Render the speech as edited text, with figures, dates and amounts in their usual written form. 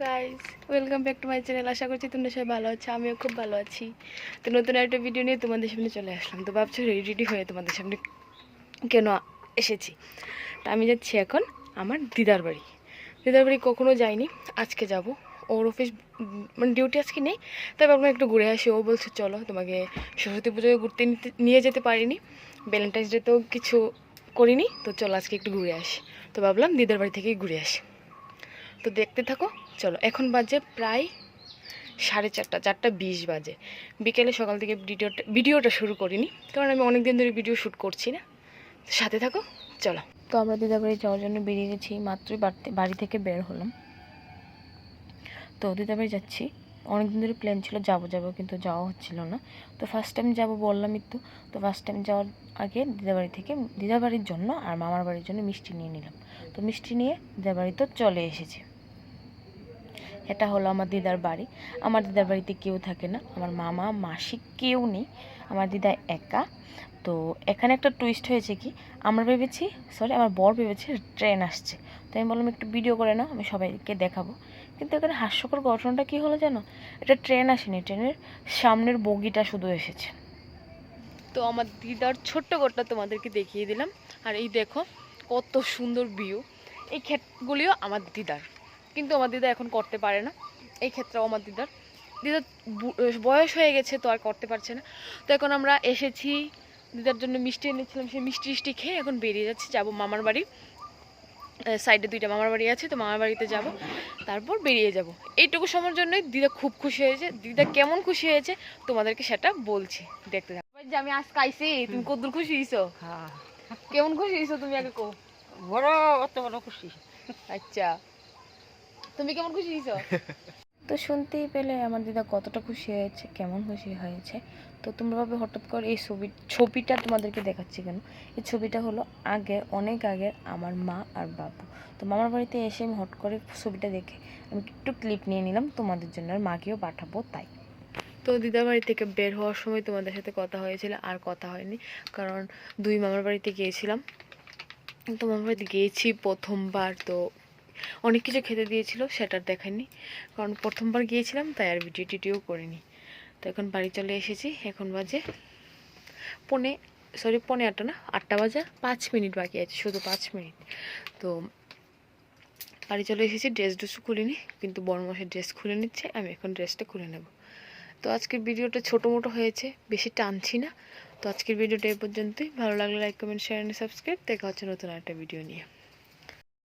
Guys, welcome back to my channel. আশা করছি তোমরা সবাই ভালো আছো, আমিও খুব ভালো আছি। তো নতুন একটা ভিডিও নিয়ে তোমাদের সামনে চলে আসলাম। তো ভাবছো রেডি হয়ে তোমাদের সামনে কেন এসেছি? তা আমি যাচ্ছি এখন আমার দিদার বাড়ি। দিদার বাড়ি কখনো যাইনি, আজকে যাব। ওর অফিস মানে ডিউটি আজকে নেই, তাই ভাবলাম একটু ঘুরে আসি। ও বলছে চলো, তোমাকে সরস্বতী পুজোয় ঘুরতে নিয়ে যেতে পারিনি, ভ্যালেন্টাইন্স ডে তো কিছু করিনি, তো চলো আজকে একটু ঘুরে আসি। তো ভাবলাম দিদার বাড়ি থেকেই ঘুরে আসি। তো দেখতে থাকো, চলো। এখন বাজে প্রায় 4:30, 4:20 বাজে। বিকেলে সকাল থেকে ভিডিওটা শুরু করিনি, কারণ আমি অনেক দিন ধরে ভিডিও শ্যুট করছি না। সাথে থাকো, চলো। তো আমরা দিদাবাড়ি যাওয়ার জন্য বেরিয়ে গেছি, মাত্রই বাড়ি থেকে বের হলাম। তো দিদাবাড়ি যাচ্ছি, অনেকদিন ধরে প্ল্যান ছিল যাবো কিন্তু যাওয়া হচ্ছিল না। তো ফার্স্ট টাইম যাবো বললামই তো ফার্স্ট টাইম যাওয়ার আগে দিদাবাড়ির জন্য আর মামার বাড়ির জন্য মিষ্টি নিয়ে নিলাম। তো মিষ্টি নিয়ে দিদাবাড়ি তো চলে এসেছি। এটা হলো আমার দিদার বাড়ি। আমার দিদার বাড়িতে কেউ থাকে না, আমার মামা মাসি কেউ নেই, আমার দিদা একা। তো এখানে একটা টুইস্ট হয়েছে কি, আমার বর ভেবেছে ট্রেন আসছে। তো আমি বললাম একটু ভিডিও করে নাও, আমি সবাইকে দেখাবো। কিন্তু এখানে হাস্যকর ঘটনাটা কী হলো জানো, এটা ট্রেন আসেনি, ট্রেনের সামনের বগিটা শুধু এসেছে। তো আমার দিদার ছোট্ট ঘরটা তোমাদেরকে দেখিয়ে দিলাম। আর এই দেখো কত সুন্দর ভিউ। এই ক্ষেতগুলিও আমার দিদার, কিন্তু আমার দিদা এখন করতে পারে না। এই ক্ষেত্রেও আমার দিদার বয়স হয়ে গেছে, তো আর করতে পারছে না। তো এখন আমরা এসেছি, দিদার জন্য মিষ্টি এনেছিলাম, সেই মিষ্টি খেয়ে এখন বেরিয়ে যাচ্ছি, যাবো মামার বাড়ি। সাইডে 2টা মামার বাড়ি আছে, তো মামার বাড়িতে যাব, তারপর বেরিয়ে যাব। এইটুকু সময়ের জন্যই দিদা খুব খুশি হয়েছে। দিদা কেমন খুশি হয়েছে তোমাদেরকে সেটা বলছি, দেখতে থাকো। যে আমি আজ খাইছি, তুমি কতদূর খুশি হইছো? কেমন খুশি হইছো তুমি আগে কো। অত বড় খুশি। আচ্ছা, তুমি কেমন খুশি হইছো? তো শুনতেই পেলে আমার দিদা কতটা খুশি হয়েছে, কেমন খুশি হয়েছে। তো তোমরা ভাবে হঠাৎ করে এই ছবিটা তোমাদেরকে দেখাচ্ছি কেন। এই ছবিটা হলো অনেক আগে আমার মা আর বাবু। তো মামার বাড়িতে এসে আমি হট করে ছবিটা দেখে আমি একটু ক্লিপ নিয়ে নিলাম তোমাদের জন্য, আর মাকেও পাঠাবো তাই। তো দিদার বাড়ি থেকে বের হওয়ার সময় তোমাদের সাথে কথা হয়েছিল, আর কথা হয়নি, কারণ 2 মামার বাড়িতে গিয়েছিলাম। তো মামার বাড়িতে গিয়েছি প্রথমবার, তো অনেক কিছু খেতে দিয়েছিল, সেটার দেখায়নি, কারণ প্রথমবার গিয়েছিলাম তাই আর ভিডিও করিনি। তো এখন বাড়ি চলে এসেছি, এখন বাজে পৌনে 8টা না, 8টা বাজে 5 মিনিট বাকি আছে, শুধু 5 মিনিট। তো বাড়ি চলে এসেছি, ড্রেস খুলিনি, কিন্তু বড় মশাই ড্রেস খুলে নিচ্ছে, আমি এখন ড্রেসটা খুলে নেব। তো আজকের ভিডিওটা ছোটো মোটো হয়েছে, বেশি টানছি না। তো আজকের ভিডিওটা এই পর্যন্তই। ভালো লাগলে like, comment, share and subscribe. দেখা হচ্ছে নতুন একটা ভিডিও নিয়ে।